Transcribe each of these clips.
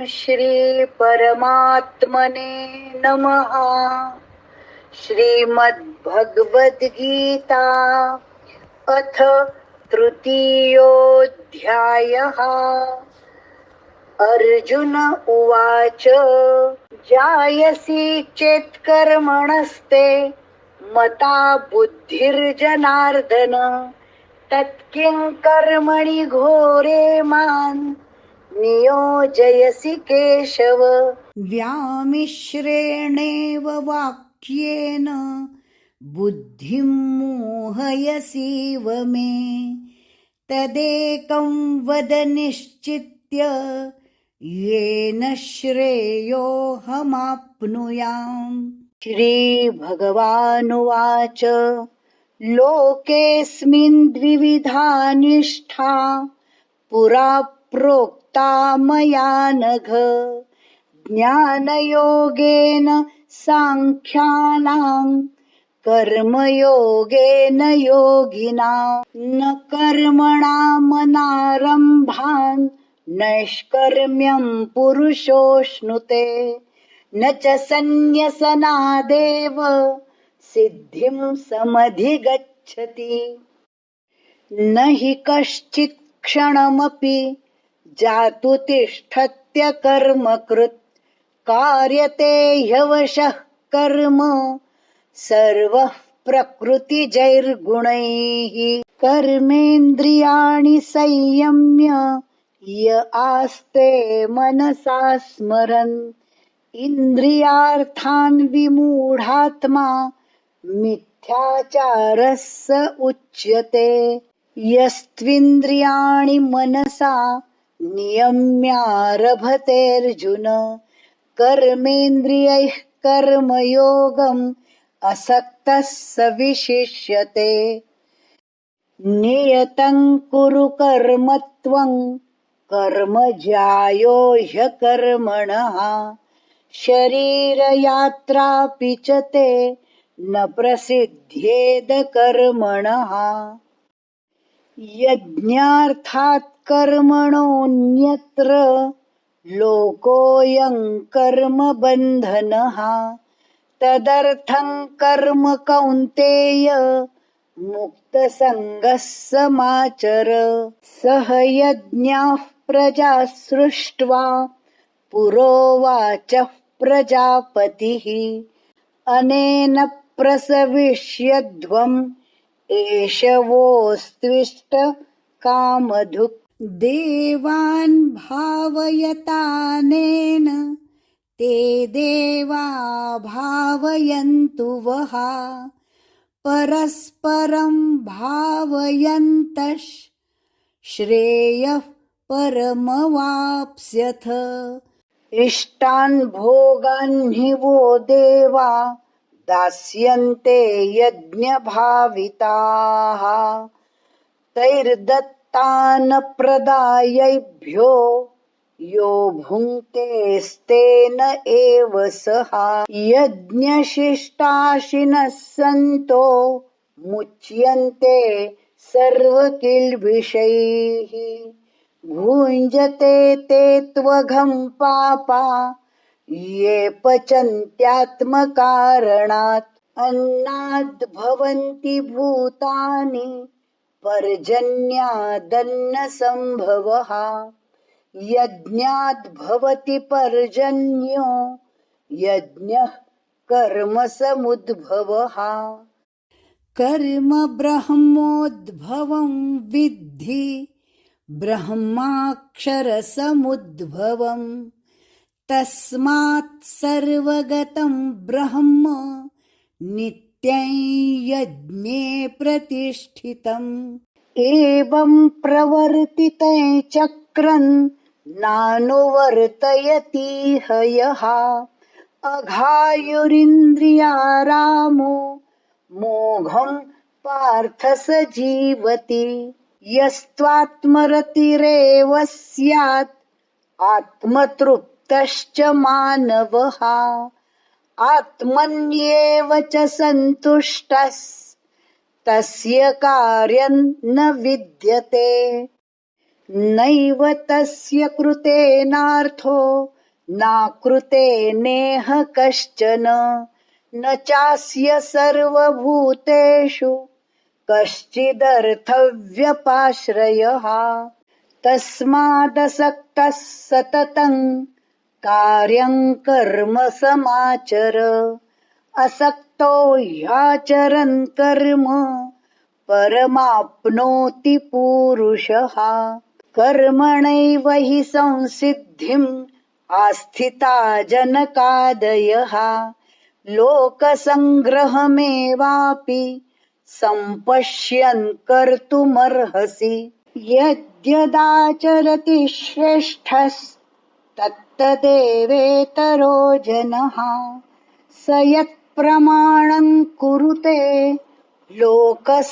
श्री परमात्मने नमः। श्रीमद्भगवद्गीता अथ तृतीयोऽध्यायः। अर्जुन उवाच जायसी चेत् कर्मणस्ते मता बुद्धिर्जनार्दन तत्किं कर्मणि घोरे मां नियोजयसि केशव। व्यामिश्रेणेव वाक्येन बुद्धिं मोहयसीव मे तदेकं वद निश्चित्य येन श्रेयोऽहमाप्नुयाम्। श्रीभगवानुवाच लोकेऽस्मिन् द्विविधा निष्ठा पुरा प्रोक्ता मया नघ। ज्ञानयोगेन सांख्यानां कर्मयोगेन योगिनां। न कर्मणामनारम्भान् नैष्कर्म्यं पुरुषोऽश्नुते न च सन्न्यसनादेव सिद्धिं समधिगच्छति। न हि कश्चित् क्षणमपि जातु तिष्ठत्य कर्मकृत् कार्यते ह्यवशः कर्म सर्वः प्रकृतिजैर्गुणैः। कर्मेन्द्रियाणि संयम्य य आस्ते मनसा स्मरन् इन्द्रियार्थान् विमूढात्मा मिथ्याचारः स उच्यते। यस्त्विन्द्रियाणि मनसा नियम्यारभतेऽर्जुन कर्मेन्द्रियैः कर्मयोगम् असक्तः स विशिष्यते। नियतं कुरु कर्म त्वं कर्म ज्यायो ह्यकर्मणः शरीरयात्रापि च ते न प्रसिद्ध्येद कर्मणः। यज्ञार्थात् कर्मणोऽन्यत्र लोकोऽयं कर्म बन्धनः तदर्थं कर्म कौन्तेय मुक्तसङ्गः समाचर। सह यज्ञाः प्रजा सृष्ट्वा पुरोवाचः प्रजापतिः अनेन प्रसविष्यध्वम् एष वोस्त्विष्ट कामधुक्। देवान् भावयतानेन ते देवा भावयन्तु वः परस्परं भावयन्तः श्रेयः परमवाप्स्यथ। इष्टान् भोगान् हि वो देवा दास्यन्ते यज्ञभाविताः तैर्दत्तान् प्रदायैभ्यो यो भुङ्क्तेस्तेन एव सः। यज्ञशिष्टाशिनः सन्तो मुच्यन्ते सर्वकिल्बिषैः भुञ्जते ते त्वघं पापा ये पचन्त्यात्मकारणात्। अन्नाद् भवन्ति भूतानि पर्जन्यादन्नसम्भवः यज्ञाद् भवति पर्जन्यो यज्ञः कर्मसमुद्भवः। कर्म ब्रह्मोद्भवं विद्धि ब्रह्माक्षरसमुद्भवम् तस्मात् सर्वगतं ब्रह्म नित्यं यज्ञे प्रतिष्ठितम्। एवं प्रवर्तिते चक्रन् नानुवर्तयतीह यः अघायुरिन्द्रियारामो मोघं पार्थ स जीवति। यस्त्वात्मरतिरेव स्यात् आत्मतृप्तश्च मानवः आत्मन्येव च सन्तुष्टः तस्य कार्यं न विद्यते। नैव तस्य कृतेनार्थो नाकृते नेह कश्चन न चास्य सर्वभूतेषु कश्चिदर्थव्यपाश्रयः तस्मादसक्तः सततं कार्यं कर्म समाचर असक्तो ह्याचरन् कर्म परमाप्नोति पुरुषः कर्मणैव हि संसिद्धिम् आस्थिता जनकादयः लोकसङ्ग्रहमेवापि सम्पश्यन् कर्तुमर्हसि यद्यदाचरति श्रेष्ठस्तत्तदेवेतरो जनः स यत्प्रमाणं कुरुते लोकस्तदनुवर्तते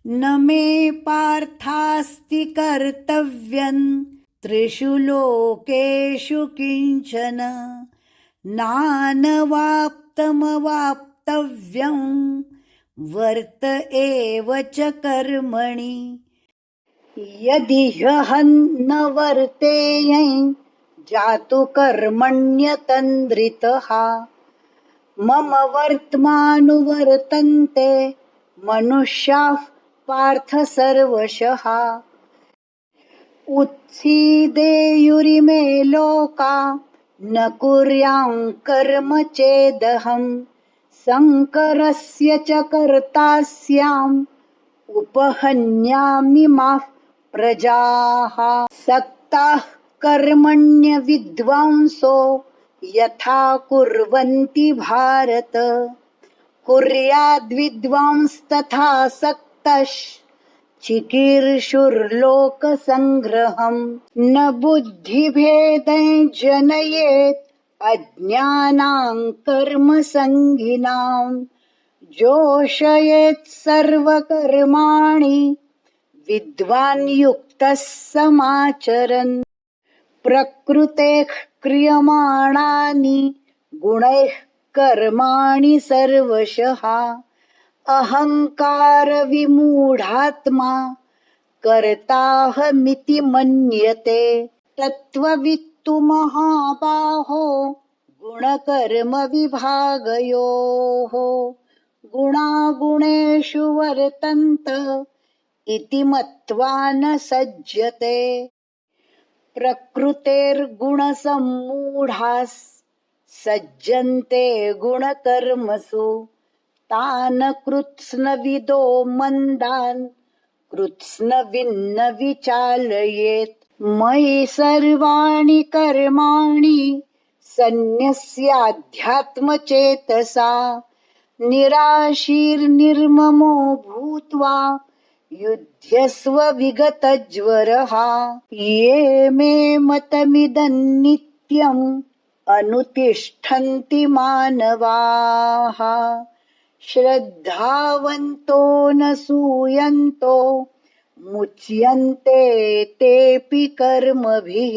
न मे पार्थास्ति कर्तव्यं त्रिषु लोकेषु किंचन नानवाप्तमवाप्तव्यं वर्त एव च कर्मणि यदि ह्यहं न वर्तेयं जातु कर्मण्यतन्द्रितः मम वर्त्मानुवर्तन्ते मनुष्याः पार्थ सर्वशः उत्सीदेयुरिमे लोका न कुर्यां कर्म चेदहं संकरस्य च कर्ता स्याम् उपहन्यामि माः प्रजाः सक्ताः कर्मण्य विद्वांसो यथा कुर्वन्ति भारत कुर्याद्विद्वांस्तथा सक्तः चिकीर्षुर्लोकसङ्ग्रहम् न बुद्धिभेदं जनयेत् अज्ञानां कर्मसङ्गिनां जोषयेत् सर्वकर्माणि विद्वान् युक्तः समाचरन् प्रकृतेः क्रियमाणानि गुणैः कर्माणि सर्वशः अहंकार विमूढात्मा कर्ताहमिति मन्यते तत्त्ववित्तु महाबाहो गुणकर्म विभागयोः गुणागुणेषु वर्तन्त इति मत्वा न सज्जते प्रकृतेर्गुणसम्मूढाः सज्जन्ते गुणकर्मसु तान् कृत्स्नविदो मन्दान् कृत्स्नविन्न विचालयेत् मयि सर्वाणि कर्माणि सन्न्यस्याध्यात्मचेतसा निराशीर्निर्ममो भूत्वा युध्यस्व विगतज्वरः ये मे मतमिदं नित्यम् अनुतिष्ठन्ति मानवाः श्रद्धावन्तो न सूयन्तो मुच्यन्ते तेऽपि कर्मभिः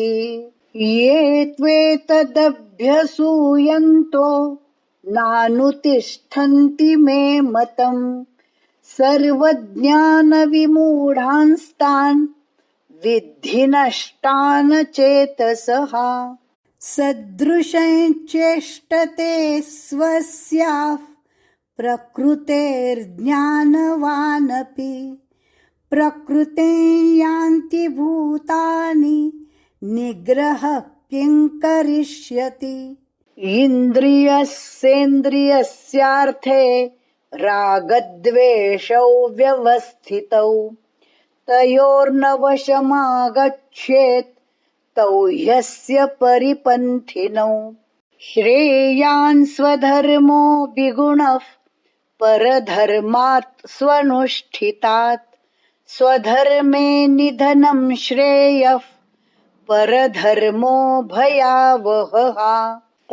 ये त्वेतदभ्यसूयन्तो नानुतिष्ठन्ति मे मतम् सर्वज्ञानविमूढांस्तान् विद्धि नष्टान् चेतसः सदृशञ्चेष्टते स्वस्याः प्रकृतेर्ज्ञानवानपि प्रकृतें यान्ति भूतानि निग्रहः किं करिष्यति इन्द्रियस्येन्द्रियस्यार्थे रागद्वेषौ व्यवस्थितौ तयोर्नवशमागच्छेत् तौ ह्यस्य परिपन्थिनौ श्रेयान् स्वधर्मो विगुणः परधर्मात् स्वनुष्ठितात् स्वधर्मे निधनं श्रेयः परधर्मो भयावहः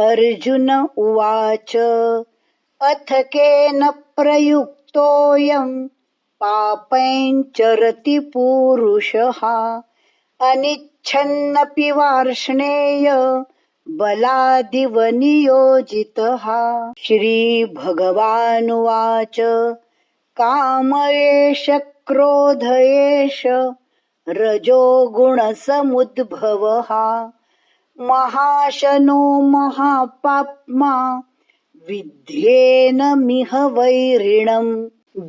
अर्जुन उवाच अथ केन प्रयुक्तोऽयं पापञ्चरति पूरुषः अनिच्छन्नपि वार्ष्णेय बलादिव नियोजितः श्रीभगवानुवाच काम एष क्रोध एष रजोगुणसमुद्भवः महाशनो महापाप्मा विध्येनमिह वैरिणम्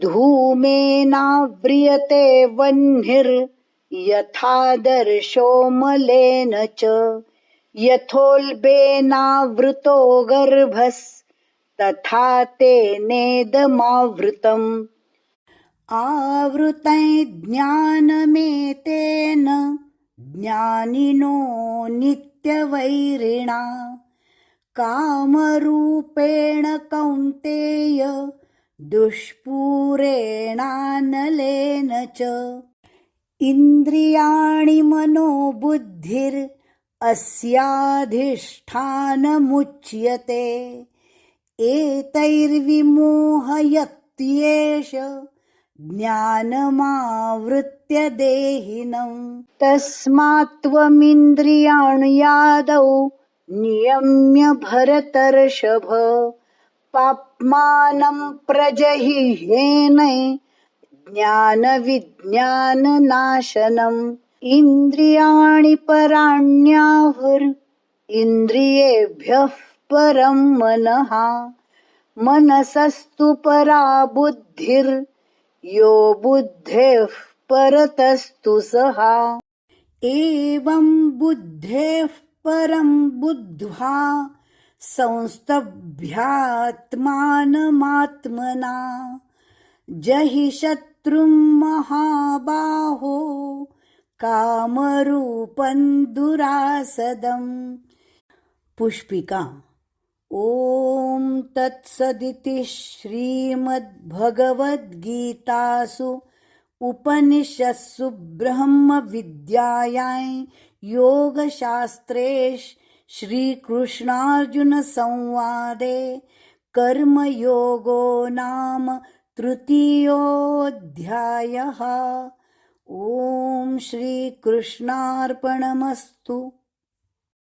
धूमेनाव्रियते वह्निर्यथादर्शो मलेन च यथोल्बेनावृतो गर्भस्तथा तेनेदमावृतम् आवृतं ज्ञानमेतेन ज्ञानिनो नित्यवैरिणा कामरूपेण कौन्तेय दुष्पूरेणानलेन च इन्द्रियाणि मनोबुद्धिरस्याधिष्ठानमुच्यते एतैर्विमोहयत्येष ज्ञानमावृत्य देहिनम् तस्मात्त्वमिन्द्रियाण्यादौ नियम्य भरतर्षभ पाप्मानं प्रजहिह्येनै ज्ञानविज्ञाननाशनम् इन्द्रियाणि पराण्याहुरिन्द्रियेभ्यः परं मनः मनसस्तु परा बुद्धिर्यो बुद्धेः परतस्तु सः एवं बुद्धेः परं बुद्ध्वा संस्तभ्यात्मानमात्मना जहि शत्रुं महाबाहो कामरूपं दुरासदम् पुष्पिका ॐ तत्सदिति श्रीमद्भगवद्गीतासु उपनिषत्सु ब्रह्मविद्यायां योगशास्त्रे श्रीकृष्णार्जुनसंवादे कर्मयोगो नाम तृतीयोऽध्यायः। ॐ श्रीकृष्णार्पणमस्तु।